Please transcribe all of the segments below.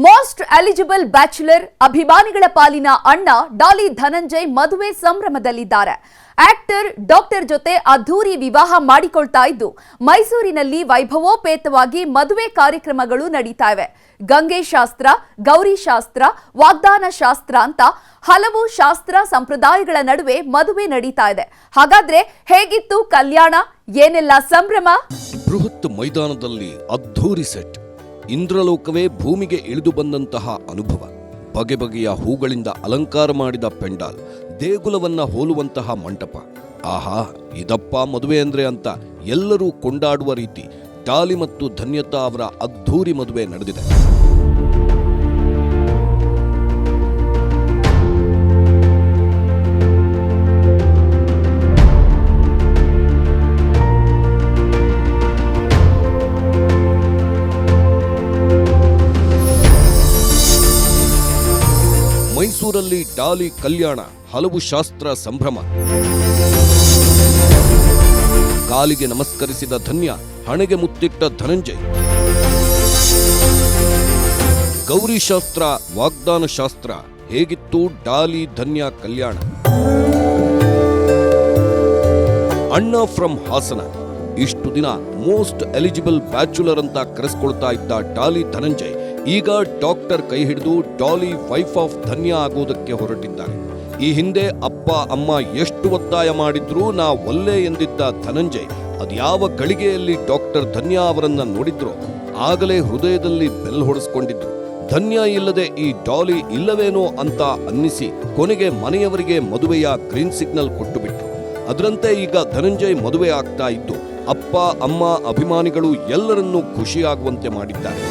Most eligible bachelor ಅಭಿಮಾನಿಗಳ ಪಾಲಿನ ಅಣ್ಣ ಡಾಲಿ ಧನಂಜಯ್ ಮದುವೆ ಸಂಭ್ರಮದಲ್ಲಿದ್ದಾರೆ. ಆಕ್ಟರ್ ಡಾಕ್ಟರ್ ಜೊತೆ ಅದ್ಧೂರಿ ವಿವಾಹ ಮಾಡಿಕೊಳ್ತಾ ಇದ್ದು ಮೈಸೂರಿನಲ್ಲಿ ವೈಭವೋಪೇತವಾಗಿ ಮದುವೆ ಕಾರ್ಯಕ್ರಮಗಳು ನಡೀತಾ ಇವೆ. ಗಂಗೆ ಶಾಸ್ತ್ರ, ಗೌರಿ ಶಾಸ್ತ್ರ, ವಾಗ್ದಾನ ಶಾಸ್ತ್ರ ಅಂತ ಹಲವು ಶಾಸ್ತ್ರ ಸಂಪ್ರದಾಯಗಳ ನಡುವೆ ಮದುವೆ ನಡೀತಾ ಇದೆ. ಹಾಗಾದ್ರೆ ಹೇಗಿತ್ತು ಕಲ್ಯಾಣ, ಏನೆಲ್ಲ ಸಂಭ್ರಮ? ಬೃಹತ್ ಮೈದಾನದಲ್ಲಿ ಅದ್ಧೂರಿ ಸೆಟ್, ಇಂದ್ರಲೋಕವೇ ಭೂಮಿಗೆ ಇಳಿದು ಬಂದಂತಹ ಅನುಭವ. ಬಗೆ ಬಗೆಯ ಹೂಗಳಿಂದ ಅಲಂಕಾರ ಮಾಡಿದ ಪೆಂಡಾಲ್, ದೇಗುಲವನ್ನ ಹೋಲುವಂತಹ ಮಂಟಪ. ಆಹಾ, ಇದಪ್ಪ ಮದುವೆ ಅಂದ್ರೆ ಅಂತ ಎಲ್ಲರೂ ಕೊಂಡಾಡುವ ರೀತಿ ಡಾಲಿ ಮತ್ತು ಧನ್ಯತಾ ಅವರ ಅದ್ಧೂರಿ ಮದುವೆ ನಡೆದಿದೆ. ಮೈಸೂರಲ್ಲಿ ಡಾಲಿ ಕಲ್ಯಾಣ, ಹಲವು ಶಾಸ್ತ್ರ ಸಂಭ್ರಮ. ಕಾಲಿಗೆ ನಮಸ್ಕರಿಸಿದ ಧನ್ಯ, ಹಣೆಗೆ ಮುತ್ತಿಟ್ಟ ಧನಂಜಯ್. ಗೌರಿ ಶಾಸ್ತ್ರ, ವಾಗ್ದಾನ ಶಾಸ್ತ್ರ. ಹೇಗಿತ್ತು ಡಾಲಿ ಧನ್ಯ ಕಲ್ಯಾಣ? ಅಣ್ಣ ಫ್ರಮ್ ಹಾಸನ. ಇಷ್ಟು ದಿನ ಮೋಸ್ಟ್ ಎಲಿಜಿಬಲ್ ಬ್ಯಾಚುಲರ್ ಅಂತ ಕರೆಸ್ಕೊಳ್ತಾ ಇದ್ದ ಡಾಲಿ ಧನಂಜಯ್ ಈಗ ಡಾಕ್ಟರ್ ಕೈ ಹಿಡಿದು ಡಾಲಿ ವೈಫ್ ಆಫ್ ಧನ್ಯ ಆಗೋದಕ್ಕೆ ಹೊರಟಿದ್ದಾರೆ. ಈ ಹಿಂದೆ ಅಪ್ಪ ಅಮ್ಮ ಎಷ್ಟು ಒತ್ತಾಯ ಮಾಡಿದ್ರೂ ನಾ ಒಲ್ಲೆ ಎಂದಿದ್ದ ಧನಂಜಯ್ ಅದ್ಯಾವ ಗಳಿಗೆಯಲ್ಲಿ ಡಾಕ್ಟರ್ ಧನ್ಯ ಅವರನ್ನ ನೋಡಿದ್ರು ಆಗಲೇ ಹೃದಯದಲ್ಲಿ ಬೆಲ್ ಹೊಡೆಸ್ಕೊಂಡಿದ್ರು. ಧನ್ಯ ಇಲ್ಲದೆ ಈ ಡಾಲಿ ಇಲ್ಲವೇನೋ ಅಂತ ಅನ್ನಿಸಿ ಕೊನೆಗೆ ಮನೆಯವರಿಗೆ ಮದುವೆಯ ಗ್ರೀನ್ ಸಿಗ್ನಲ್ ಕೊಟ್ಟು ಬಿಟ್ರು. ಅದರಂತೆ ಈಗ ಧನಂಜಯ್ ಮದುವೆ ಆಗ್ತಾ ಇದ್ದು ಅಪ್ಪ ಅಮ್ಮ ಅಭಿಮಾನಿಗಳು ಎಲ್ಲರನ್ನೂ ಖುಷಿಯಾಗುವಂತೆ ಮಾಡಿದ್ದಾರೆ.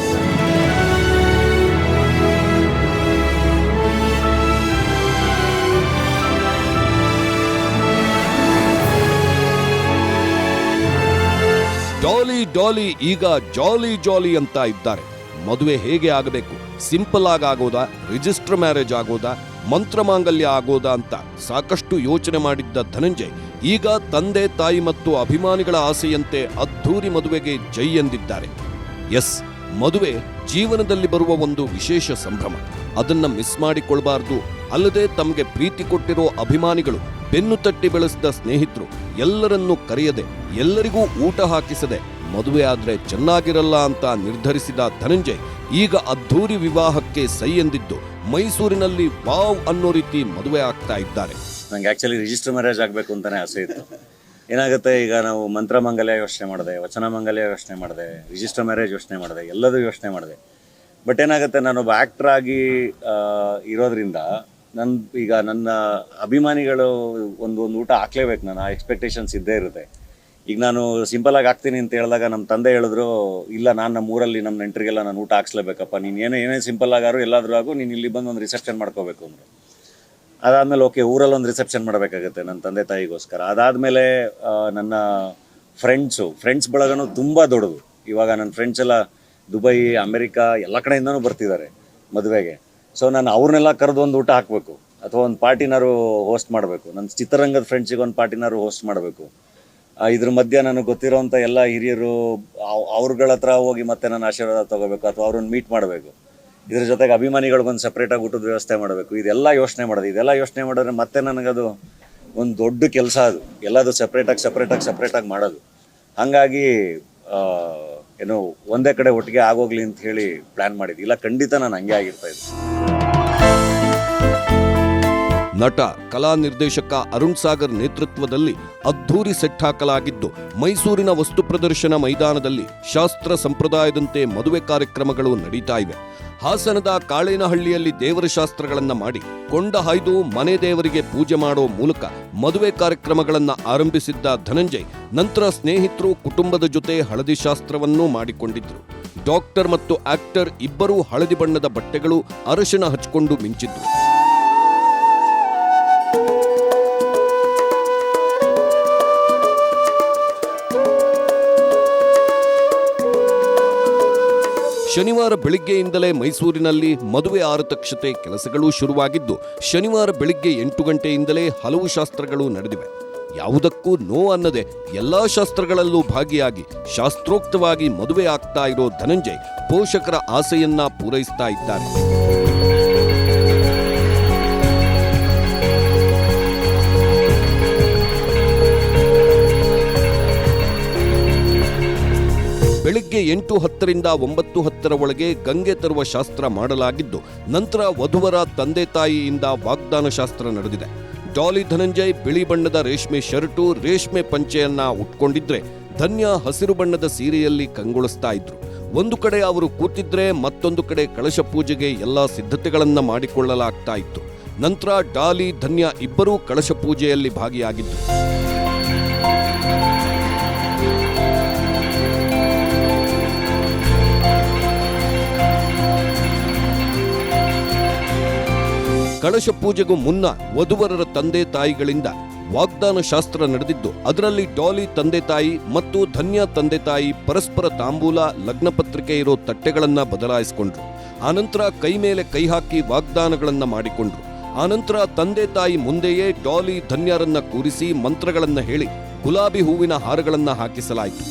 ಡಾಲಿ ಡಾಲಿ ಈಗ ಜಾಲಿ ಜಾಲಿ ಅಂತ ಇದ್ದಾರೆ. ಮದುವೆ ಹೇಗೆ ಆಗಬೇಕು? ಸಿಂಪಲ್ ಆಗೋದಾ, ರಿಜಿಸ್ಟರ್ ಮ್ಯಾರೇಜ್ ಆಗೋದಾ, ಮಂತ್ರಮಾಂಗಲ್ಯ ಆಗೋದಾ ಅಂತ ಸಾಕಷ್ಟು ಯೋಚನೆ ಮಾಡಿದ್ದ ಧನಂಜಯ್ ಈಗ ತಂದೆ ತಾಯಿ ಮತ್ತು ಅಭಿಮಾನಿಗಳ ಆಸೆಯಂತೆ ಅದ್ಧೂರಿ ಮದುವೆಗೆ ಜೈ ಎಂದಿದ್ದಾರೆ. ಎಸ್, ಮದುವೆ ಜೀವನದಲ್ಲಿ ಬರುವ ಒಂದು ವಿಶೇಷ ಸಂಭ್ರಮ. ಅದನ್ನ ಮಿಸ್ ಮಾಡಿಕೊಳ್ಬಾರ್ದು. ಅಲ್ಲದೆ ತಮಗೆ ಪ್ರೀತಿ ಕೊಟ್ಟಿರೋ ಅಭಿಮಾನಿಗಳು, ಬೆನ್ನು ತಟ್ಟಿ ಬೆಳೆಸಿದ ಸ್ನೇಹಿತರು ಎಲ್ಲರನ್ನೂ ಕರೆಯದೆ, ಎಲ್ಲರಿಗೂ ಊಟ ಹಾಕಿಸದೆ ಮದುವೆ ಆದ್ರೆ ಚೆನ್ನಾಗಿರಲ್ಲ ಅಂತ ನಿರ್ಧರಿಸಿದ ಧನಂಜಯ್ ಈಗ ಅದ್ಧೂರಿ ವಿವಾಹಕ್ಕೆ ಸೈ ಎಂದಿದ್ದು ಮೈಸೂರಿನಲ್ಲಿ ವಾವ್ ಅನ್ನೋ ರೀತಿ ಮದುವೆ ಆಗ್ತಾ ಇದ್ದಾರೆ. ನಂಗೆ ಆಕ್ಚುಲಿ ರಿಜಿಸ್ಟರ್ ಮ್ಯಾರೇಜ್ ಆಗಬೇಕು ಅಂತಾನೆ ಆಸೆ ಇತ್ತು. ಏನಾಗುತ್ತೆ, ಈಗ ನಾವು ಮಂತ್ರಮಂಗಲ್ಯ ಯೋಚನೆ ಮಾಡಿದೆ, ವಚನ ಮಂಗಲ್ಯ ಯೋಚನೆ ಮಾಡಿದೆ, ರಿಜಿಸ್ಟರ್ ಮ್ಯಾರೇಜ್ ಯೋಚನೆ ಮಾಡಿದೆ, ಎಲ್ಲದೂ ಯೋಚನೆ ಮಾಡಿದೆ. ಬಟ್ ಏನಾಗುತ್ತೆ, ನಾನೊಬ್ಬ ಆ್ಯಕ್ಟ್ರ್ ಆಗಿ ಇರೋದ್ರಿಂದ ನನ್ನ ಅಭಿಮಾನಿಗಳು ಒಂದು ಊಟ ಹಾಕ್ಲೇಬೇಕು. ನಾನು ಆ ಎಕ್ಸ್ಪೆಕ್ಟೇಷನ್ಸ್ ಇದ್ದೇ ಇರುತ್ತೆ. ಈಗ ನಾನು ಸಿಂಪಲಾಗಿ ಆಗ್ತೀನಿ ಅಂತ ಹೇಳಿದಾಗ ನಮ್ಮ ತಂದೆ ಹೇಳಿದ್ರು, ಇಲ್ಲ, ನಾನು ನಮ್ಮ ಊರಲ್ಲಿ ನಮ್ಮ ನೆಂಟರಿಗೆಲ್ಲ ನಾನು ಊಟ ಹಾಕ್ಸ್ಲೇಬೇಕಪ್ಪ, ನೀನು ಏನೇ ಸಿಂಪಲ್ ಆಗಾರು ಎಲ್ಲಾದರೂ ಆಗು, ನೀನು ಇಲ್ಲಿ ಬಂದು ಒಂದು ರಿಸೆಪ್ಷನ್ ಮಾಡ್ಕೋಬೇಕು ಅಂದರು. ಅದಾದಮೇಲೆ ಓಕೆ, ಊರಲ್ಲಿ ಒಂದು ರಿಸೆಪ್ಷನ್ ಮಾಡಬೇಕಾಗುತ್ತೆ ನನ್ನ ತಂದೆ ತಾಯಿಗೋಸ್ಕರ. ಅದಾದಮೇಲೆ ನನ್ನ ಫ್ರೆಂಡ್ಸ್ ಬಳಗನೂ ತುಂಬ ದೊಡ್ಡದು. ಇವಾಗ ನನ್ನ ಫ್ರೆಂಡ್ಸ್ ಎಲ್ಲ ದುಬೈ, ಅಮೆರಿಕಾ ಎಲ್ಲ ಕಡೆಯಿಂದನೂ ಬರ್ತಿದ್ದಾರೆ ಮದುವೆಗೆ. ಸೊ ನಾನು ಅವ್ರನ್ನೆಲ್ಲ ಕರೆದು ಒಂದು ಊಟ ಹಾಕಬೇಕು, ಅಥವಾ ಒಂದು ಪಾರ್ಟಿನಾರು ಹೋಸ್ಟ್ ಮಾಡಬೇಕು. ನನ್ನ ಚಿತ್ರರಂಗದ ಫ್ರೆಂಡ್ಸಿಗೆ ಒಂದು ಪಾರ್ಟಿನಾರು ಹೋಸ್ಟ್ ಮಾಡಬೇಕು. ಇದ್ರ ಮಧ್ಯೆ ನನಗೆ ಗೊತ್ತಿರೋಂಥ ಎಲ್ಲ ಹಿರಿಯರು ಅವ್ರಗಳ ಹತ್ರ ಹೋಗಿ ಮತ್ತೆ ನನ್ನ ಆಶೀರ್ವಾದ ತೊಗೋಬೇಕು, ಅಥವಾ ಅವ್ರನ್ನ ಮೀಟ್ ಮಾಡಬೇಕು. ಇದ್ರ ಜೊತೆಗೆ ಅಭಿಮಾನಿಗಳಿಗೊಂದು ಸಪ್ರೇಟಾಗಿ ಊಟದ ವ್ಯವಸ್ಥೆ ಮಾಡಬೇಕು. ಇದೆಲ್ಲ ಯೋಚನೆ ಮಾಡಿದ್ರೆ ಮತ್ತೆ ನನಗದು ಒಂದು ದೊಡ್ಡ ಕೆಲಸ. ಅದು ಎಲ್ಲದು ಸಪ್ರೇಟಾಗಿ ಮಾಡೋದು. ಹಾಗಾಗಿ ಒಂದೇ ಕಡೆ ಒಟ್ಟಿಗೆ ಆಗೋಗ್ಲಿ ಅಂತ ಹೇಳಿ ಪ್ಲಾನ್ ಮಾಡಿದ್ವಿ. ಇಲ್ಲ, ಖಂಡಿತ ನಾನು ಹಂಗೆ ಆಗಿರ್ತಾ ಇದ್ದೆ. ನಟ, ಕಲಾ ನಿರ್ದೇಶಕ ಅರುಣ್ ಸಾಗರ್ ನೇತೃತ್ವದಲ್ಲಿ ಅದ್ಧೂರಿ ಸೆಟ್ ಹಾಕಲಾಗಿದ್ದು ಮೈಸೂರಿನ ವಸ್ತು ಪ್ರದರ್ಶನ ಮೈದಾನದಲ್ಲಿ ಶಾಸ್ತ್ರ ಸಂಪ್ರದಾಯದಂತೆ ಮದುವೆ ಕಾರ್ಯಕ್ರಮಗಳು ನಡೀತಾ ಇವೆ. ಹಾಸನದ ಕಾಳೇನಹಳ್ಳಿಯಲ್ಲಿ ದೇವರ ಶಾಸ್ತ್ರಗಳನ್ನ ಮಾಡಿ ಕೊಂಡ ಹಾಯ್ದು ಮನೆ ದೇವರಿಗೆ ಪೂಜೆ ಮಾಡೋ ಮೂಲಕ ಮದುವೆ ಕಾರ್ಯಕ್ರಮಗಳನ್ನ ಆರಂಭಿಸಿದ್ದ ಧನಂಜಯ್ ನಂತರ ಸ್ನೇಹಿತರು, ಕುಟುಂಬದ ಜೊತೆ ಹಳದಿ ಶಾಸ್ತ್ರವನ್ನೂ ಮಾಡಿಕೊಂಡಿದ್ರು. ಡಾಕ್ಟರ್ ಮತ್ತು ಆಕ್ಟರ್ ಇಬ್ಬರೂ ಹಳದಿ ಬಣ್ಣದ ಬಟ್ಟೆಗಳು, ಅರಶಿಣ ಹಚ್ಕೊಂಡು ಮಿಂಚಿದ್ರು. ಶನಿವಾರ ಬೆಳಿಗ್ಗೆಯಿಂದಲೇ ಮೈಸೂರಿನಲ್ಲಿ ಮದುವೆ ಆರತಕ್ಷತೆ ಕೆಲಸಗಳು ಶುರುವಾಗಿದ್ದು ಶನಿವಾರ ಬೆಳಿಗ್ಗೆ 8 ಗಂಟೆಯಿಂದಲೇ ಹಲವು ಶಾಸ್ತ್ರಗಳು ನಡೆದಿವೆ. ಯಾವುದಕ್ಕೂ ನೋ ಅನ್ನದೆ ಎಲ್ಲಾ ಶಾಸ್ತ್ರಗಳಲ್ಲೂ ಭಾಗಿಯಾಗಿ ಶಾಸ್ತ್ರೋಕ್ತವಾಗಿ ಮದುವೆ ಆಗ್ತಾ ಇರೋ ಧನಂಜಯ್ ಪೋಷಕರ ಆಸೆಯನ್ನ ಪೂರೈಸ್ತಾ ಇದ್ದಾರೆ. ಬೆಳಿಗ್ಗೆ 8:10ರಿಂದ 9:10 ಒಳಗೆ ಗಂಗೆ ತರುವ ಶಾಸ್ತ್ರ ಮಾಡಲಾಗಿದ್ದು, ನಂತರ ವಧುವರ ತಂದೆ ತಾಯಿಯಿಂದ ವಾಗ್ದಾನ ಶಾಸ್ತ್ರ ನಡೆದಿದೆ. ಡಾಲಿ ಧನಂಜಯ್ ಬಿಳಿ ಬಣ್ಣದ ರೇಷ್ಮೆ ಶರ್ಟು, ರೇಷ್ಮೆ ಪಂಚೆಯನ್ನ ಉಟ್ಕೊಂಡಿದ್ರೆ ಧನ್ಯ ಹಸಿರು ಬಣ್ಣದ ಸೀರೆಯಲ್ಲಿ ಕಂಗೊಳಿಸ್ತಾ ಇದ್ರು. ಒಂದು ಕಡೆ ಅವರು ಕೂತಿದ್ರೆ ಮತ್ತೊಂದು ಕಡೆ ಕಳಶ ಪೂಜೆಗೆ ಎಲ್ಲಾ ಸಿದ್ಧತೆಗಳನ್ನ ಮಾಡಿಕೊಳ್ಳಲಾಗ್ತಾ ಇತ್ತು. ನಂತರ ಡಾಲಿ ಧನ್ಯ ಇಬ್ಬರೂ ಕಳಶ ಪೂಜೆಯಲ್ಲಿ ಭಾಗಿಯಾಗಿದ್ರು. ಕಳಶ ಪೂಜೆಗೂ ಮುನ್ನ ವಧುವರರ ತಂದೆ ತಾಯಿಗಳಿಂದ ವಾಗ್ದಾನ ಶಾಸ್ತ್ರ ನಡೆದಿದ್ದು, ಅದರಲ್ಲಿ ಡಾಲಿ ತಂದೆ ತಾಯಿ ಮತ್ತು ಧನ್ಯ ತಂದೆ ತಾಯಿ ಪರಸ್ಪರ ತಾಂಬೂಲ, ಲಗ್ನ ಪತ್ರಿಕೆ ಇರೋ ತಟ್ಟೆಗಳನ್ನ ಬದಲಾಯಿಸಿಕೊಂಡ್ರು. ಆನಂತರ ಕೈ ಮೇಲೆ ಕೈ ಹಾಕಿ ವಾಗ್ದಾನಗಳನ್ನ ಮಾಡಿಕೊಂಡ್ರು. ಆನಂತರ ತಂದೆ ತಾಯಿ ಮುಂದೆಯೇ ಡಾಲಿ ಧನ್ಯರನ್ನ ಕೂರಿಸಿ ಮಂತ್ರಗಳನ್ನ ಹೇಳಿ ಗುಲಾಬಿ ಹೂವಿನ ಹಾರಗಳನ್ನ ಹಾಕಿಸಲಾಯಿತು.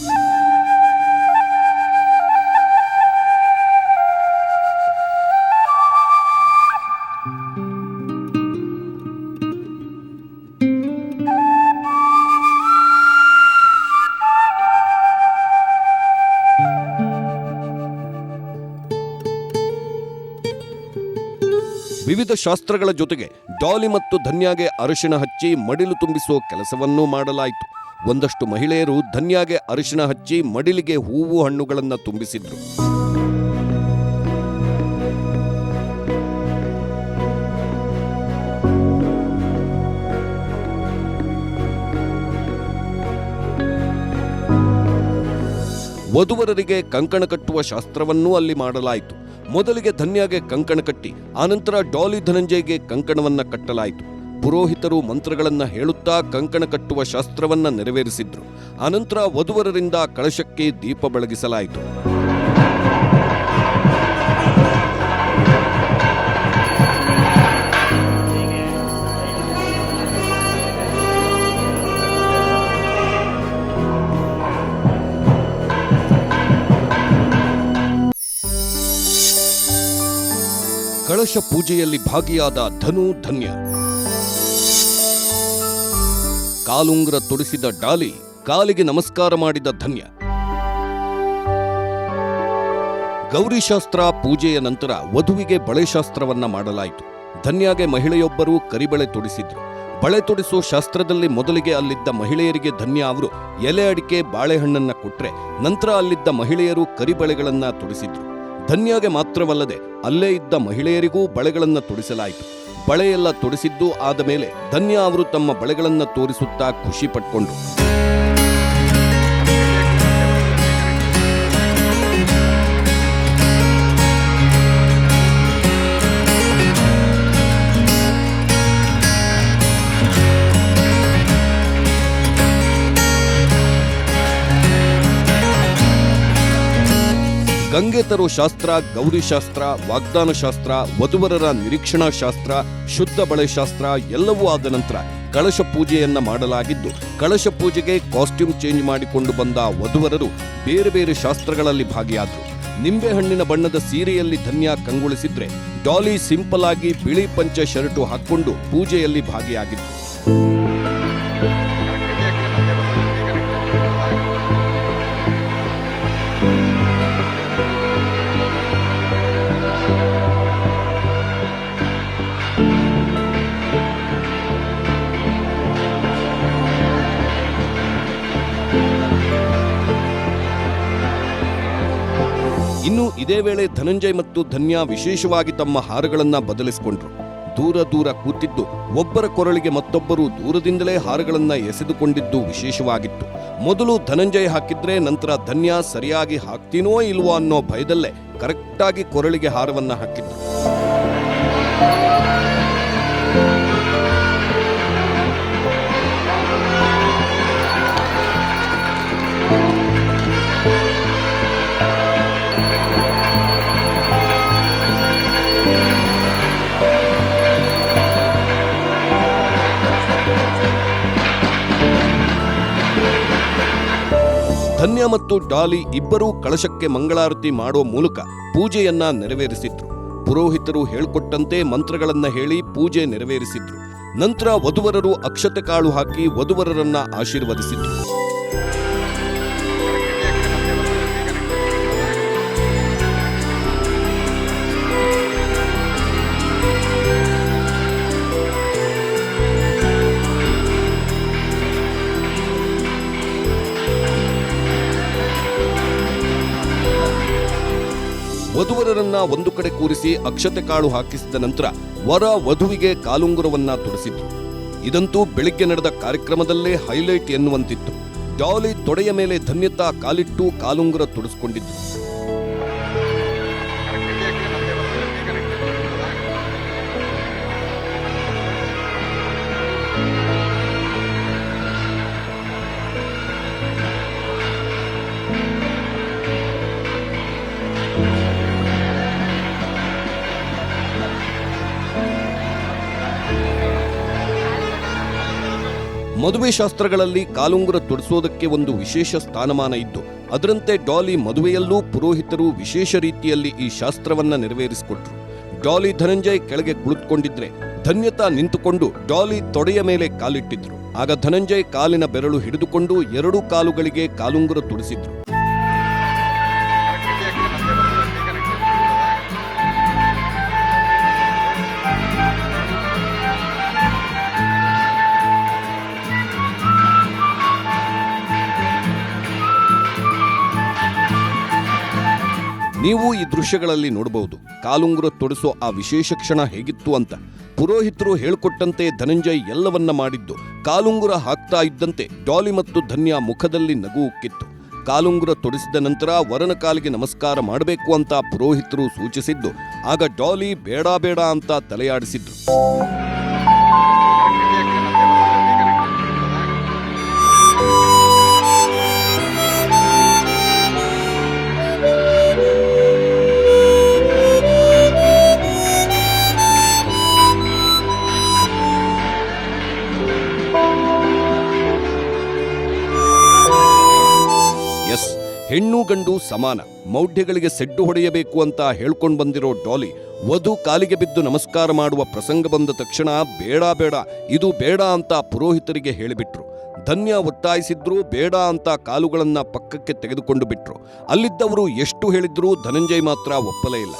ವಿವಿಧ ಶಾಸ್ತ್ರಗಳ ಜೊತೆಗೆ ಡಾಲಿ ಮತ್ತು ಧನ್ಯಾಗೆ ಅರಿಶಿಣ ಹಚ್ಚಿ ಮಡಿಲು ತುಂಬಿಸುವ ಕೆಲಸವನ್ನೂ ಮಾಡಲಾಯಿತು. ಒಂದಷ್ಟು ಮಹಿಳೆಯರು ಧನ್ಯಾಗೆ ಅರಿಶಿಣ ಹಚ್ಚಿ ಮಡಿಲಿಗೆ ಹೂವು ಹಣ್ಣುಗಳನ್ನು ತುಂಬಿಸಿದ್ರು. ವಧುವರರಿಗೆ ಕಂಕಣ ಕಟ್ಟುವ ಶಾಸ್ತ್ರವನ್ನೂ ಅಲ್ಲಿ ಮಾಡಲಾಯಿತು. ಮೊದಲಿಗೆ ಧನ್ಯಾಗೆ ಕಂಕಣ ಕಟ್ಟಿ ಆನಂತರ ಡಾಲಿ ಧನಂಜಯ್ಗೆ ಕಂಕಣವನ್ನ ಕಟ್ಟಲಾಯಿತು. ಪುರೋಹಿತರು ಮಂತ್ರಗಳನ್ನ ಹೇಳುತ್ತಾ ಕಂಕಣ ಕಟ್ಟುವ ಶಾಸ್ತ್ರವನ್ನ ನೆರವೇರಿಸಿದ್ರು. ಆನಂತರ ವಧುವರರಿಂದ ಕಳಶಕ್ಕೆ ದೀಪ ಬೆಳಗಿಸಲಾಯಿತು. ಕಳಶ ಪೂಜೆಯಲ್ಲಿ ಭಾಗಿಯಾದ ಧನು ಧನ್ಯ, ಕಾಲುಂಗುರ ತೊಡಿಸಿದ ಡಾಲಿ, ಕಾಲಿಗೆ ನಮಸ್ಕಾರ ಮಾಡಿದ ಧನ್ಯ. ಗೌರಿಶಾಸ್ತ್ರ ಪೂಜೆಯ ನಂತರ ವಧುವಿಗೆ ಬಳೆ ಶಾಸ್ತ್ರವನ್ನ ಮಾಡಲಾಯಿತು. ಧನ್ಯಾಗೆ ಮಹಿಳೆಯೊಬ್ಬರು ಕರಿಬಳೆ ತೊಡಿಸಿದ್ರು. ಬಳೆ ತೊಡಿಸೋ ಶಾಸ್ತ್ರದಲ್ಲಿ ಮೊದಲಿಗೆ ಅಲ್ಲಿದ್ದ ಮಹಿಳೆಯರಿಗೆ ಧನ್ಯ ಅವರು ಎಲೆ ಅಡಿಕೆ ಬಾಳೆಹಣ್ಣನ್ನ ಕೊಟ್ರೆ, ನಂತರ ಅಲ್ಲಿದ್ದ ಮಹಿಳೆಯರು ಕರಿಬಳೆಗಳನ್ನ ತೊಡಿಸಿದ್ರು. ಧನ್ಯಾಗೆ ಮಾತ್ರವಲ್ಲದೆ ಅಲ್ಲೇ ಇದ್ದ ಮಹಿಳೆಯರಿಗೂ ಬಳೆಗಳನ್ನ ತೊಡಿಸಲಾಯಿತು. ಬಳೆಯೆಲ್ಲ ತೊಡಿಸಿದ್ದು ಆದ ಮೇಲೆ ಧನ್ಯ ಅವರು ತಮ್ಮ ಬಳೆಗಳನ್ನ ತೋರಿಸುತ್ತಾ ಖುಷಿ ಪಟ್ಕೊಂಡ್ರು. ಗಂಗೆ ತರೋ ಶಾಸ್ತ್ರ, ಗೌರಿಶಾಸ್ತ್ರ, ವಾಗ್ದಾನ ಶಾಸ್ತ್ರ, ವಧುವರರ ನಿರೀಕ್ಷಣಾ ಶಾಸ್ತ್ರ, ಶುದ್ಧ ಬಳೆ ಶಾಸ್ತ್ರ ಎಲ್ಲವೂ ಆದ ನಂತರ ಕಳಶ ಪೂಜೆಯನ್ನ ಮಾಡಲಾಗಿದ್ದು, ಕಳಶ ಪೂಜೆಗೆ ಕಾಸ್ಟ್ಯೂಮ್ ಚೇಂಜ್ ಮಾಡಿಕೊಂಡು ಬಂದ ವಧುವರರು ಬೇರೆ ಬೇರೆ ಶಾಸ್ತ್ರಗಳಲ್ಲಿ ಭಾಗಿಯಾದರು. ನಿಂಬೆಹಣ್ಣಿನ ಬಣ್ಣದ ಸೀರೆಯಲ್ಲಿ ಧನ್ಯ ಕಂಗೊಳಿಸಿದ್ರೆ, ಡಾಲಿ ಸಿಂಪಲ್ ಆಗಿ ಬಿಳಿ ಪಂಚೆ ಶರ್ಟು ಹಾಕೊಂಡು ಪೂಜೆಯಲ್ಲಿ ಭಾಗಿಯಾಗಿದ್ರು. ಇನ್ನು ಇದೇ ವೇಳೆ ಧನಂಜಯ್ ಮತ್ತು ಧನ್ಯ ವಿಶೇಷವಾಗಿ ತಮ್ಮ ಹಾರಗಳನ್ನ ಬದಲಿಸಿಕೊಂಡ್ರು. ದೂರ ದೂರ ಕೂತಿದ್ದು ಒಬ್ಬರ ಕೊರಳಿಗೆ ಮತ್ತೊಬ್ಬರು ದೂರದಿಂದಲೇ ಹಾರಗಳನ್ನ ಎಸೆದುಕೊಂಡಿದ್ದು ವಿಶೇಷವಾಗಿತ್ತು. ಮೊದಲು ಧನಂಜಯ್ ಹಾಕಿದ್ರೆ ನಂತರ ಧನ್ಯ ಸರಿಯಾಗಿ ಹಾಕ್ತೀನೋ ಇಲ್ವೋ ಅನ್ನೋ ಭಯದಲ್ಲೇ ಕರೆಕ್ಟಾಗಿ ಕೊರಳಿಗೆ ಹಾರವನ್ನ ಹಾಕಿದ್ರು. ಧನ್ಯ ಮತ್ತು ಡಾಲಿ ಇಬ್ಬರೂ ಕಳಶಕ್ಕೆ ಮಂಗಳಾರತಿ ಮಾಡೋ ಮೂಲಕ ಪೂಜೆಯನ್ನ ನೆರವೇರಿಸಿದ್ರು. ಪುರೋಹಿತರು ಹೇಳ್ಕೊಟ್ಟಂತೆ ಮಂತ್ರಗಳನ್ನ ಹೇಳಿ ಪೂಜೆ ನೆರವೇರಿಸಿದ್ರು. ನಂತರ ವಧುವರರು ಅಕ್ಷತೆ ಕಾಳು ಹಾಕಿ ವಧುವರರನ್ನ ಆಶೀರ್ವದಿಸಿದ್ರು. ವಧುವರರನ್ನ ಒಂದು ಕಡೆ ಕೂರಿಸಿ ಅಕ್ಷತೆ ಕಾಳು ಹಾಕಿಸಿದ ನಂತರ ವರ ವಧುವಿಗೆ ಕಾಲುಂಗುರವನ್ನ ತೊಡಿಸಿದ್ರು. ಇದಂತೂ ಬೆಳಿಗ್ಗೆ ನಡೆದ ಕಾರ್ಯಕ್ರಮದಲ್ಲೇ ಹೈಲೈಟ್ ಎನ್ನುವಂತಿತ್ತು. ಡಾಲಿ ತೊಡೆಯ ಮೇಲೆ ಧನ್ಯತಾ ಕಾಲಿಟ್ಟು ಕಾಲುಂಗುರ ತೊಡಿಸಿಕೊಂಡಿದ್ರು. ಮದುವೆ ಶಾಸ್ತ್ರಗಳಲ್ಲಿ ಕಾಲುಂಗುರ ತೊಡಿಸೋದಕ್ಕೆ ಒಂದು ವಿಶೇಷ ಸ್ಥಾನಮಾನ ಇದ್ದು, ಅದರಂತೆ ಡಾಲಿ ಮದುವೆಯಲ್ಲೂ ಪುರೋಹಿತರು ವಿಶೇಷ ರೀತಿಯಲ್ಲಿ ಈ ಶಾಸ್ತ್ರವನ್ನ ನೆರವೇರಿಸಿಕೊಟ್ರು. ಡಾಲಿ ಧನಂಜಯ್ ಕೆಳಗೆ ಕುಳಿತುಕೊಂಡಿದ್ರೆ ಧನ್ಯತಾ ನಿಂತುಕೊಂಡು ಡಾಲಿ ತೊಡೆಯ ಮೇಲೆ ಕಾಲಿಟ್ಟಿದ್ರು. ಆಗ ಧನಂಜಯ್ ಕಾಲಿನ ಬೆರಳು ಹಿಡಿದುಕೊಂಡು ಎರಡೂ ಕಾಲುಗಳಿಗೆ ಕಾಲುಂಗುರ ತೊಡಿಸಿದ್ರು. ನೀವು ಈ ದೃಶ್ಯಗಳಲ್ಲಿ ನೋಡಬಹುದು ಕಾಲುಂಗುರ ತೊಡಿಸೋ ಆ ವಿಶೇಷ ಕ್ಷಣ ಹೇಗಿತ್ತು ಅಂತ. ಪುರೋಹಿತರು ಹೇಳ್ಕೊಟ್ಟಂತೆ ಧನಂಜಯ್ ಎಲ್ಲವನ್ನ ಮಾಡಿದ್ದು. ಕಾಲುಂಗುರ ಹಾಕ್ತಾ ಇದ್ದಂತೆ ಡಾಲಿ ಮತ್ತು ಧನ್ಯ ಮುಖದಲ್ಲಿ ನಗು ಉಕ್ಕಿತ್ತು. ಕಾಲುಂಗುರ ತೊಡಿಸಿದ ನಂತರ ವರನ ಕಾಲಿಗೆ ನಮಸ್ಕಾರ ಮಾಡಬೇಕು ಅಂತ ಪುರೋಹಿತರು ಸೂಚಿಸಿದ್ದು. ಆಗ ಡಾಲಿ ಬೇಡ ಬೇಡ ಅಂತ ತಲೆಯಾಡಿಸಿದ್ರು. ಹೆಣ್ಣು ಗಂಡು ಸಮಾನ, ಮೌಢ್ಯಗಳಿಗೆ ಸೆಡ್ಡು ಹೊಡೆಯಬೇಕು ಅಂತ ಹೇಳ್ಕೊಂಡು ಬಂದಿರೋ ಡಾಲಿ ವಧು ಕಾಲಿಗೆ ಬಿದ್ದು ನಮಸ್ಕಾರ ಮಾಡುವ ಪ್ರಸಂಗ ಬಂದ ತಕ್ಷಣ ಬೇಡ ಬೇಡ ಇದು ಬೇಡ ಅಂತ ಪುರೋಹಿತರಿಗೆ ಹೇಳಿಬಿಟ್ರು. ಧನ್ಯ ಒತ್ತಾಯಿಸಿದ್ರು, ಬೇಡ ಅಂತ ಕಾಲುಗಳನ್ನ ಪಕ್ಕಕ್ಕೆ ತೆಗೆದುಕೊಂಡು ಬಿಟ್ರು. ಅಲ್ಲಿದ್ದವರು ಎಷ್ಟು ಹೇಳಿದ್ರೂ ಧನಂಜಯ್ ಮಾತ್ರ ಒಪ್ಪಲೇ ಇಲ್ಲ.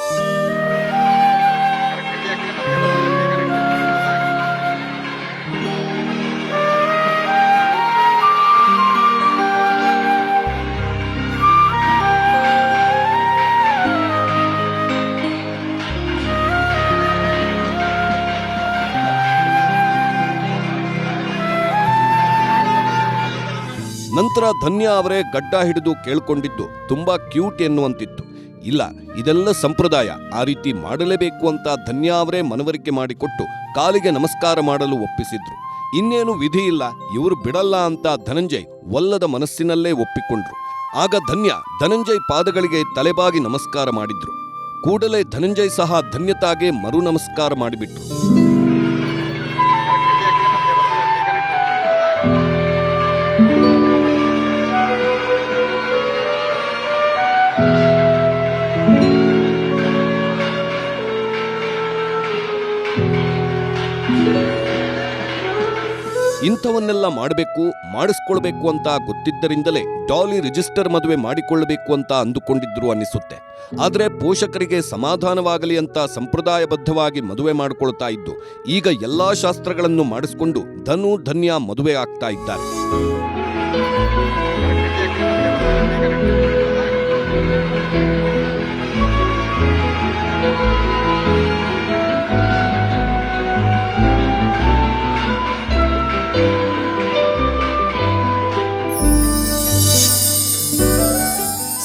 ನಂತರ ಧನ್ಯ ಅವರೇ ಗಡ್ಡ ಹಿಡಿದು ಕೇಳ್ಕೊಂಡಿದ್ದು ತುಂಬಾ ಕ್ಯೂಟ್ ಎನ್ನುವಂತಿತ್ತು. ಇಲ್ಲ, ಇದೆಲ್ಲ ಸಂಪ್ರದಾಯ, ಆ ರೀತಿ ಮಾಡಲೇಬೇಕು ಅಂತ ಧನ್ಯ ಅವರೇ ಮನವರಿಕೆ ಮಾಡಿಕೊಟ್ಟು ಕಾಲಿಗೆ ನಮಸ್ಕಾರ ಮಾಡಲು ಒಪ್ಪಿಸಿದ್ರು. ಇನ್ನೇನು ವಿಧಿ ಇಲ್ಲ, ಇವರು ಬಿಡಲ್ಲ ಅಂತ ಧನಂಜಯ್ ಒಲ್ಲದ ಮನಸ್ಸಿನಲ್ಲೇ ಒಪ್ಪಿಕೊಂಡ್ರು. ಆಗ ಧನಂಜಯ್ ಪಾದಗಳಿಗೆ ತಲೆಬಾಗಿ ನಮಸ್ಕಾರ ಮಾಡಿದ್ರು. ಕೂಡಲೇ ಧನಂಜಯ್ ಸಹ ಧನ್ಯತಾಗೆ ಮರು ನಮಸ್ಕಾರ ಮಾಡಿಬಿಟ್ರು. ಇಂಥವನ್ನೆಲ್ಲ ಮಾಡಿಸ್ಕೊಳ್ಬೇಕು ಅಂತ ಗೊತ್ತಿದ್ದರಿಂದಲೇ ಡಾಲಿ ರಿಜಿಸ್ಟರ್ ಮದುವೆ ಮಾಡಿಕೊಳ್ಳಬೇಕು ಅಂತ ಅಂದುಕೊಂಡಿದ್ರು ಅನ್ನಿಸುತ್ತೆ. ಆದ್ರೆ ಪೋಷಕರಿಗೆ ಸಮಾಧಾನವಾಗಲಿ ಅಂತ ಸಂಪ್ರದಾಯಬದ್ಧವಾಗಿ ಮದುವೆ ಮಾಡಿಕೊಳ್ತಾ ಇದ್ದು ಈಗ ಎಲ್ಲಾ ಶಾಸ್ತ್ರಗಳನ್ನು ಮಾಡಿಸಿಕೊಂಡು ಧನ್ಯ ಮದುವೆ ಆಗ್ತಾ ಇದ್ದಾರೆ.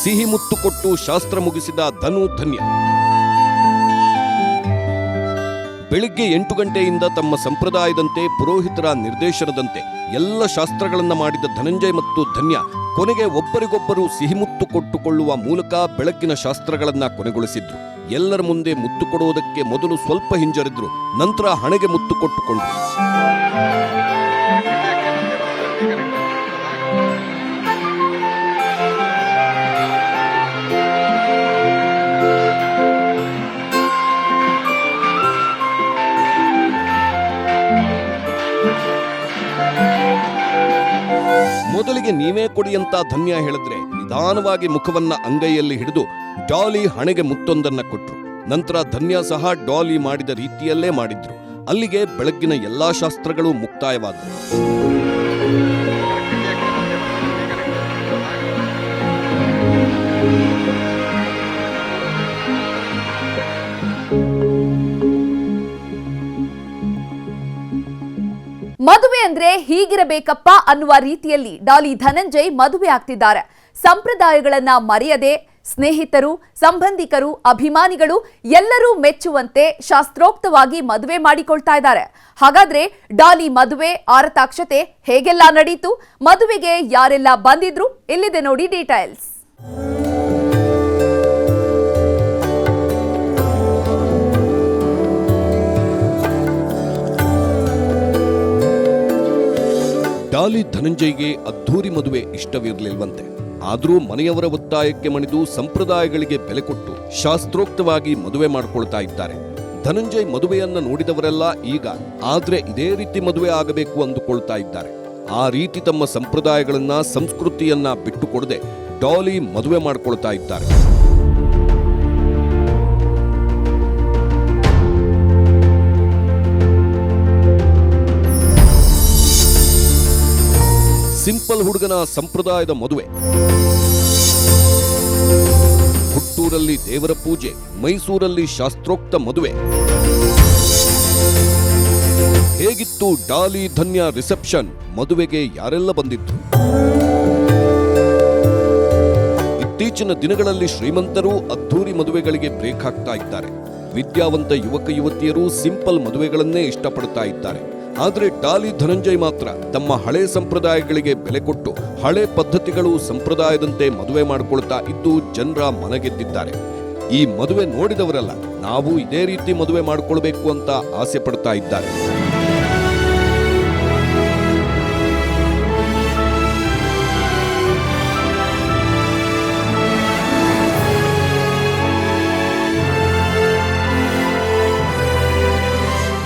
ಸಿಹಿ ಮುತ್ತು ಕೊಟ್ಟು ಶಾಸ್ತ್ರ ಮುಗಿಸಿದ ಧನ್ಯ ಬೆಳಿಗ್ಗೆ 8 ಗಂಟೆಯಿಂದ ತಮ್ಮ ಸಂಪ್ರದಾಯದಂತೆ ಪುರೋಹಿತರ ನಿರ್ದೇಶನದಂತೆ ಎಲ್ಲ ಶಾಸ್ತ್ರಗಳನ್ನ ಮಾಡಿದ ಧನಂಜಯ್ ಮತ್ತು ಧನ್ಯ ಕೊನೆಗೆ ಒಬ್ಬರಿಗೊಬ್ಬರು ಸಿಹಿಮುತ್ತು ಕೊಟ್ಟುಕೊಳ್ಳುವ ಮೂಲಕ ಬೆಳಗ್ಗಿನ ಶಾಸ್ತ್ರಗಳನ್ನ ಕೊನೆಗೊಳಿಸಿದ್ರು. ಎಲ್ಲರ ಮುಂದೆ ಮುತ್ತು ಕೊಡುವುದಕ್ಕೆ ಮೊದಲು ಸ್ವಲ್ಪ ಹಿಂಜರಿದ್ರು, ನಂತರ ಹಣೆಗೆ ಮುತ್ತು ಕೊಟ್ಟುಕೊಂಡ್ರು. ಮೊದಲಿಗೆ ನೀವೇ ಕೊಡಿ ಅಂತ ಧನ್ಯ ಹೇಳಿದ್ರೆ ನಿಧಾನವಾಗಿ ಮುಖವನ್ನ ಅಂಗೈಯಲ್ಲಿ ಹಿಡಿದು ಡಾಲಿ ಹಣೆಗೆ ಮುತ್ತೊಂದನ್ನ ಕೊಟ್ರು. ನಂತರ ಧನ್ಯ ಸಹ ಡಾಲಿ ಮಾಡಿದ ರೀತಿಯಲ್ಲೇ ಮಾಡಿದ್ರು. ಅಲ್ಲಿಗೆ ಬೆಳಗ್ಗಿನ ಎಲ್ಲಾ ಶಾಸ್ತ್ರಗಳು ಮುಕ್ತಾಯವಾದವು. ಮದುವೆ ಅಂದ್ರೆ ಹೀಗಿರಬೇಕಪ್ಪ ಅನ್ನುವ ರೀತಿಯಲ್ಲಿ ಡಾಲಿ ಧನಂಜಯ್ ಮದುವೆ ಆಗ್ತಿದ್ದಾರೆ. ಸಂಪ್ರದಾಯಗಳನ್ನ ಮರೆಯದೆ ಸ್ನೇಹಿತರು, ಸಂಬಂಧಿಕರು, ಅಭಿಮಾನಿಗಳು ಎಲ್ಲರೂ ಮೆಚ್ಚುವಂತೆ ಶಾಸ್ತ್ರೋಕ್ತವಾಗಿ ಮದುವೆ ಮಾಡಿಕೊಳ್ತಾ ಇದ್ದಾರೆ. ಹಾಗಾದ್ರೆ ಡಾಲಿ ಮದುವೆ ಆರತಾಕ್ಷತೆ ಹೇಗೆಲ್ಲ ನಡೀತು, ಮದುವೆಗೆ ಯಾರೆಲ್ಲ ಬಂದಿದ್ರು, ಇಲ್ಲಿದೆ ನೋಡಿ ಡೀಟೇಲ್ಸ್. ಡಾಲಿ ಧನಂಜಯ್ಗೆ ಅದ್ಧೂರಿ ಮದುವೆ ಇಷ್ಟವಿರಲಿಲ್ವಂತೆ. ಆದರೂ ಮನೆಯವರ ಒತ್ತಾಯಕ್ಕೆ ಮಣಿದು ಸಂಪ್ರದಾಯಗಳಿಗೆ ಬೆಲೆ ಕೊಟ್ಟು ಶಾಸ್ತ್ರೋಕ್ತವಾಗಿ ಮದುವೆ ಮಾಡ್ಕೊಳ್ತಾ ಇದ್ದಾರೆ. ಧನಂಜಯ್ ಮದುವೆಯನ್ನ ನೋಡಿದವರೆಲ್ಲ ಈಗ ಆದ್ರೆ ಇದೇ ರೀತಿ ಮದುವೆ ಆಗಬೇಕು ಅಂದುಕೊಳ್ತಾ ಇದ್ದಾರೆ. ಆ ರೀತಿ ತಮ್ಮ ಸಂಪ್ರದಾಯಗಳನ್ನ, ಸಂಸ್ಕೃತಿಯನ್ನ ಬಿಟ್ಟುಕೊಡದೆ ಡಾಲಿ ಮದುವೆ ಮಾಡ್ಕೊಳ್ತಾ ಇದ್ದಾರೆ. ಸಿಂಪಲ್ ಹುಡುಗನ ಸಂಪ್ರದಾಯದ ಮದುವೆ. ಹುಟ್ಟೂರಲ್ಲಿ ದೇವರ ಪೂಜೆ, ಮೈಸೂರಲ್ಲಿ ಶಾಸ್ತ್ರೋಕ್ತ ಮದುವೆ. ಹೇಗಿತ್ತು ಡಾಲಿ ಧನ್ಯ ರಿಸೆಪ್ಷನ್? ಮದುವೆಗೆ ಯಾರೆಲ್ಲ ಬಂದಿದ್ರು? ಇತ್ತೀಚಿನ ದಿನಗಳಲ್ಲಿ ಶ್ರೀಮಂತರು ಅದ್ಧೂರಿ ಮದುವೆಗಳಿಗೆ ಬ್ರೇಕ್ ಹಾಕ್ತಾ ಇದ್ದಾರೆ. ವಿದ್ಯಾವಂತ ಯುವಕ ಯುವತಿಯರು ಸಿಂಪಲ್ ಮದುವೆಗಳನ್ನೇ ಇಷ್ಟಪಡ್ತಾ ಇದ್ದಾರೆ. ಆದರೆ ಡಾಲಿ ಧನಂಜಯ್ ಮಾತ್ರ ತಮ್ಮ ಹಳೆ ಸಂಪ್ರದಾಯಗಳಿಗೆ ಬೆಲೆ ಕೊಟ್ಟು ಹಳೆ ಪದ್ಧತಿಗಳು, ಸಂಪ್ರದಾಯದಂತೆ ಮದುವೆ ಮಾಡಿಕೊಳ್ತಾ ಇದ್ದು ಜನರ ಮನಗೆದ್ದಿದ್ದಾರೆ. ಈ ಮದುವೆ ನೋಡಿದವರೆಲ್ಲ ನಾವು ಇದೇ ರೀತಿ ಮದುವೆ ಮಾಡಿಕೊಳ್ಬೇಕು ಅಂತ ಆಸೆ ಪಡ್ತಾ ಇದ್ದಾರೆ.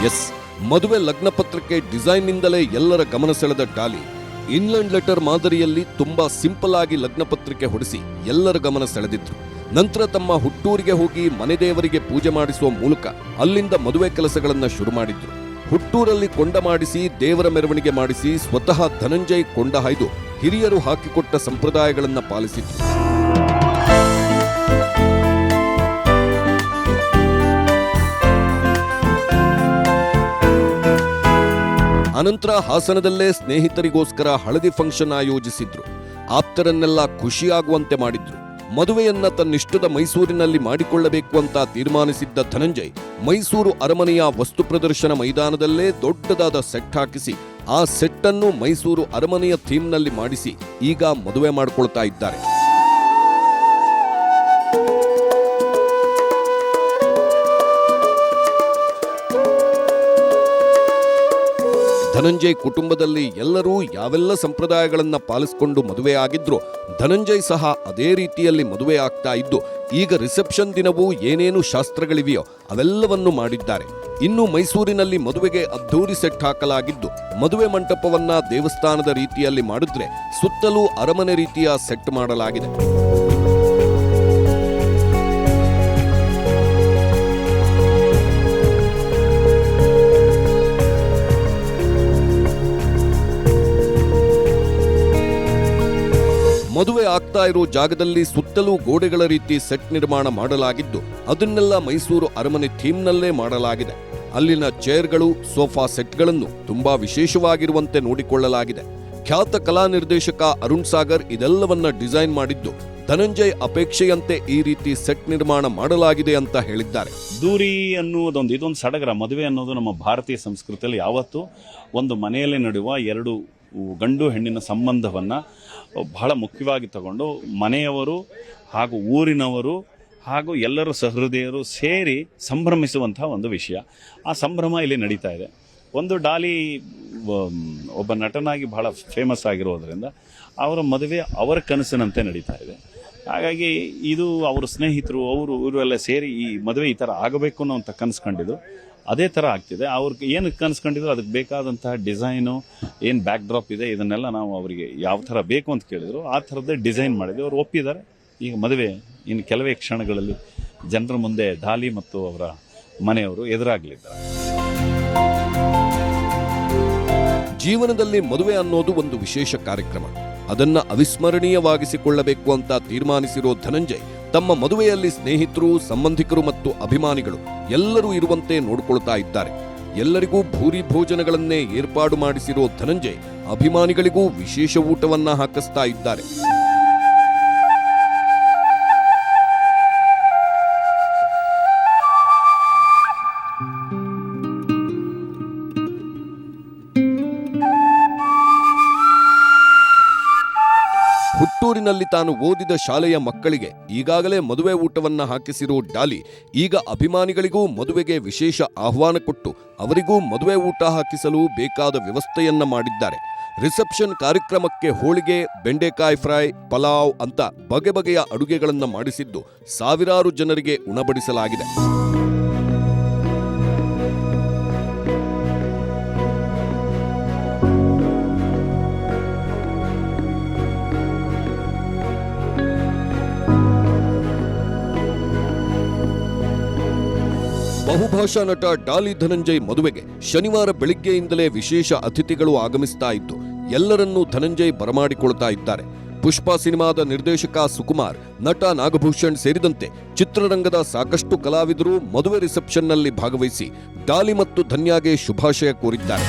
ಎಸ್, ಮದುವೆ ಲಗ್ನ ಪತ್ರಕ್ಕೆ ಡಿಸೈನ್ನಿಂದಲೇ ಎಲ್ಲರ ಗಮನ ಸೆಳೆದ ಡಾಲಿ ಇನ್ಲ್ಯಾಂಡ್ ಲೆಟರ್ ಮಾದರಿಯಲ್ಲಿ ತುಂಬಾ ಸಿಂಪಲ್ ಆಗಿ ಲಗ್ನ ಪತ್ರಿಕೆ ಹೊಡಿಸಿ ಎಲ್ಲರ ಗಮನ ಸೆಳೆದಿದ್ರು. ನಂತರ ತಮ್ಮ ಹುಟ್ಟೂರಿಗೆ ಹೋಗಿ ಮನೆ ದೇವರಿಗೆ ಪೂಜೆ ಮಾಡಿಸುವ ಮೂಲಕ ಅಲ್ಲಿಂದ ಮದುವೆ ಕೆಲಸಗಳನ್ನ ಶುರು ಮಾಡಿದ್ರು. ಹುಟ್ಟೂರಲ್ಲಿ ಕೊಂಡ ಮಾಡಿಸಿ, ದೇವರ ಮೆರವಣಿಗೆ ಮಾಡಿಸಿ ಸ್ವತಃ ಧನಂಜಯ್ ಕೊಂಡ ಹಾಯ್ದು ಹಿರಿಯರು ಹಾಕಿಕೊಟ್ಟ ಸಂಪ್ರದಾಯಗಳನ್ನ ಪಾಲಿಸಿದ್ರು. ಅನಂತರ ಹಾಸನದಲ್ಲೇ ಸ್ನೇಹಿತರಿಗೋಸ್ಕರ ಹಳದಿ ಫಂಕ್ಷನ್ ಆಯೋಜಿಸಿದ್ರು. ಆಪ್ತರನ್ನೆಲ್ಲ ಖುಷಿಯಾಗುವಂತೆ ಮಾಡಿದ್ರು. ಮದುವೆಯನ್ನ ತನ್ನಿಷ್ಟದ ಮೈಸೂರಿನಲ್ಲಿ ಮಾಡಿಕೊಳ್ಳಬೇಕು ಅಂತ ತೀರ್ಮಾನಿಸಿದ್ದ ಧನಂಜಯ್ ಮೈಸೂರು ಅರಮನೆಯ ವಸ್ತು ಪ್ರದರ್ಶನ ಮೈದಾನದಲ್ಲೇ ದೊಡ್ಡದಾದ ಸೆಟ್ ಹಾಕಿಸಿ ಆ ಸೆಟ್ ಅನ್ನು ಮೈಸೂರು ಅರಮನೆಯ ಥೀಮ್ನಲ್ಲಿ ಮಾಡಿಸಿ ಈಗ ಮದುವೆ ಮಾಡಿಕೊಳ್ತಾ ಇದ್ದಾರೆ. ಧನಂಜಯ್ ಕುಟುಂಬದಲ್ಲಿ ಎಲ್ಲರೂ ಯಾವೆಲ್ಲ ಸಂಪ್ರದಾಯಗಳನ್ನ ಪಾಲಿಸಿಕೊಂಡು ಮದುವೆ ಆಗಿದ್ರು, ಧನಂಜಯ್ ಸಹ ಅದೇ ರೀತಿಯಲ್ಲಿ ಮದುವೆ ಆಗ್ತಾ ಇದ್ದು ಈಗ ರಿಸೆಪ್ಷನ್ ದಿನವೂ ಏನೇನು ಶಾಸ್ತ್ರಗಳಿವೆಯೋ ಅವೆಲ್ಲವನ್ನು ಮಾಡಿದ್ದಾರೆ. ಇನ್ನು ಮೈಸೂರಿನಲ್ಲಿ ಮದುವೆಗೆ ಅದ್ಧೂರಿ ಸೆಟ್ ಹಾಕಲಾಗಿದ್ದು ಮದುವೆ ಮಂಟಪವನ್ನ ದೇವಸ್ಥಾನದ ರೀತಿಯಲ್ಲಿ ಮಾಡಿದ್ರೆ ಸುತ್ತಲೂ ಅರಮನೆ ರೀತಿಯ ಸೆಟ್ ಮಾಡಲಾಗಿದೆ. ಮದುವೆ ಆಗ್ತಾ ಇರೋ ಜಾಗದಲ್ಲಿ ಸುತ್ತಲೂ ಗೋಡೆಗಳ ರೀತಿ ಸೆಟ್ ನಿರ್ಮಾಣ ಮಾಡಲಾಗಿದ್ದು ಅದನ್ನೆಲ್ಲ ಮೈಸೂರು ಅರಮನೆ ಥೀಮ್ನಲ್ಲೇ ಮಾಡಲಾಗಿದೆ. ಅಲ್ಲಿನ ಚೇರ್ಗಳು, ಸೋಫಾ ಸೆಟ್ಗಳನ್ನು ತುಂಬಾ ವಿಶೇಷವಾಗಿರುವಂತೆ ನೋಡಿಕೊಳ್ಳಲಾಗಿದೆ. ಖ್ಯಾತ ಕಲಾ ನಿರ್ದೇಶಕ ಅರುಣ್ ಸಾಗರ್ ಇದೆಲ್ಲವನ್ನ ಡಿಸೈನ್ ಮಾಡಿದ್ದು ಧನಂಜಯ್ ಅಪೇಕ್ಷೆಯಂತೆ ಈ ರೀತಿ ಸೆಟ್ ನಿರ್ಮಾಣ ಮಾಡಲಾಗಿದೆ ಅಂತ ಹೇಳಿದ್ದಾರೆ. ದೂರಿ ಅನ್ನುವುದೊಂದು ಇದೊಂದು ಸಡಗರ. ಮದುವೆ ಅನ್ನೋದು ನಮ್ಮ ಭಾರತೀಯ ಸಂಸ್ಕೃತಿಯಲ್ಲಿ ಯಾವತ್ತೂ ಒಂದು ಮನೆಯಲ್ಲಿ ನಡೆಯುವ ಎರಡು ಗಂಡು ಹೆಣ್ಣಿನ ಸಂಬಂಧವನ್ನು ಬಹಳ ಮುಖ್ಯವಾಗಿ ತಗೊಂಡು ಮನೆಯವರು ಹಾಗೂ ಊರಿನವರು ಹಾಗೂ ಎಲ್ಲರೂ ಸಹೃದಯರು ಸೇರಿ ಸಂಭ್ರಮಿಸುವಂತಹ ಒಂದು ವಿಷಯ. ಆ ಸಂಭ್ರಮ ಇಲ್ಲಿ ನಡೀತಾ ಇದೆ. ಒಂದು ಡಾಲಿ ಒಬ್ಬ ನಟನಾಗಿ ಬಹಳ ಫೇಮಸ್ ಆಗಿರೋದ್ರಿಂದ ಅವರ ಮದುವೆ ಅವರ ಕನಸಿನಂತೆ ನಡೀತಾ ಇದೆ. ಹಾಗಾಗಿ ಇದು ಅವರ ಸ್ನೇಹಿತರು ಇವರು ಎಲ್ಲ ಸೇರಿ ಈ ಮದುವೆ ಈ ಥರ ಆಗಬೇಕು ಅನ್ನೋ ಅಂತ ಕನಸು ಕಂಡಿದ್ದು ಅದೇ ಥರ ಆಗ್ತಿದೆ. ಅವ್ರಿಗೆ ಏನು ಕನ್ಸ್ಕೊಂಡಿದ್ರು ಅದಕ್ಕೆ ಬೇಕಾದಂತಹ ಡಿಸೈನು ಏನು ಬ್ಯಾಕ್ ಡ್ರಾಪ್ ಇದೆ ಇದನ್ನೆಲ್ಲ ನಾವು ಅವರಿಗೆ ಯಾವ ಥರ ಬೇಕು ಅಂತ ಕೇಳಿದ್ರು ಆ ಥರದ್ದೇ ಡಿಸೈನ್ ಮಾಡಿದ್ವಿ. ಅವರು ಒಪ್ಪಿದ್ದಾರೆ. ಈಗ ಮದುವೆ ಇನ್ನು ಕೆಲವೇ ಕ್ಷಣಗಳಲ್ಲಿ ಜನರ ಮುಂದೆ ಡಾಲಿ ಮತ್ತು ಅವರ ಮನೆಯವರು ಎದುರಾಗಲಿದ್ದಾರೆ. ಜೀವನದಲ್ಲಿ ಮದುವೆ ಅನ್ನೋದು ಒಂದು ವಿಶೇಷ ಕಾರ್ಯಕ್ರಮ. ಅದನ್ನ ಅವಿಸ್ಮರಣೀಯವಾಗಿಸಿಕೊಳ್ಳಬೇಕು ಅಂತ ತೀರ್ಮಾನಿಸಿರೋ ಧನಂಜಯ್ ತಮ್ಮ ಮದುವೆಯಲ್ಲಿ ಸ್ನೇಹಿತರು, ಸಂಬಂಧಿಕರು ಮತ್ತು ಅಭಿಮಾನಿಗಳು ಎಲ್ಲರೂ ಇರುವಂತೆ ನೋಡಿಕೊಳ್ತಾ ಇದ್ದಾರೆ. ಎಲ್ಲರಿಗೂ ಭೂರಿ ಭೋಜನಗಳನ್ನೇ ಏರ್ಪಾಡು ಮಾಡಿಸಿರೋ ಧನಂಜಯ್ ಅಭಿಮಾನಿಗಳಿಗೂ ವಿಶೇಷ ಊಟವನ್ನ ಹಾಕಿಸ್ತಾ ಇದ್ದಾರೆ. ಹುಟ್ಟೂರಿನಲ್ಲಿ ತಾನು ಓದಿದ ಶಾಲೆಯ ಮಕ್ಕಳಿಗೆ ಈಗಾಗಲೇ ಮದುವೆ ಊಟವನ್ನ ಹಾಕಿಸಿರೋ ಡಾಲಿ ಈಗ ಅಭಿಮಾನಿಗಳಿಗೂ ಮದುವೆಗೆ ವಿಶೇಷ ಆಹ್ವಾನ ಕೊಟ್ಟು ಅವರಿಗೂ ಮದುವೆ ಊಟ ಹಾಕಿಸಲು ಬೇಕಾದ ವ್ಯವಸ್ಥೆಯನ್ನ ಮಾಡಿದ್ದಾರೆ. ರಿಸೆಪ್ಷನ್ ಕಾರ್ಯಕ್ರಮಕ್ಕೆ ಹೋಳಿಗೆ, ಬೆಂಡೆಕಾಯಿ ಫ್ರೈ, ಪಲಾವ್ ಅಂತ ಬಗೆ ಬಗೆಯ ಅಡುಗೆಗಳನ್ನ ಮಾಡಿಸಿದ್ದು ಸಾವಿರಾರು ಜನರಿಗೆ ಉಣಬಡಿಸಲಾಗಿದೆ. ಬಹುಭಾಷಾ ನಟ ಡಾಲಿ ಧನಂಜಯ್ ಮದುವೆಗೆ ಶನಿವಾರ ಬೆಳಿಗ್ಗೆಯಿಂದಲೇ ವಿಶೇಷ ಅತಿಥಿಗಳು ಆಗಮಿಸ್ತಾ ಇದ್ದು ಎಲ್ಲರನ್ನೂ ಧನಂಜಯ್ ಬರಮಾಡಿಕೊಳ್ತಾ ಇದ್ದಾರೆ. ಪುಷ್ಪ ಸಿನಿಮಾದ ನಿರ್ದೇಶಕ ಸುಕುಮಾರ್, ನಟ ನಾಗಭೂಷಣ್ ಸೇರಿದಂತೆ ಚಿತ್ರರಂಗದ ಸಾಕಷ್ಟು ಕಲಾವಿದರು ಮದುವೆ ರಿಸೆಪ್ಷನ್ನಲ್ಲಿ ಭಾಗವಹಿಸಿ ಡಾಲಿ ಮತ್ತು ಧನ್ಯಾಗೆ ಶುಭಾಶಯ ಕೋರಿದ್ದಾರೆ.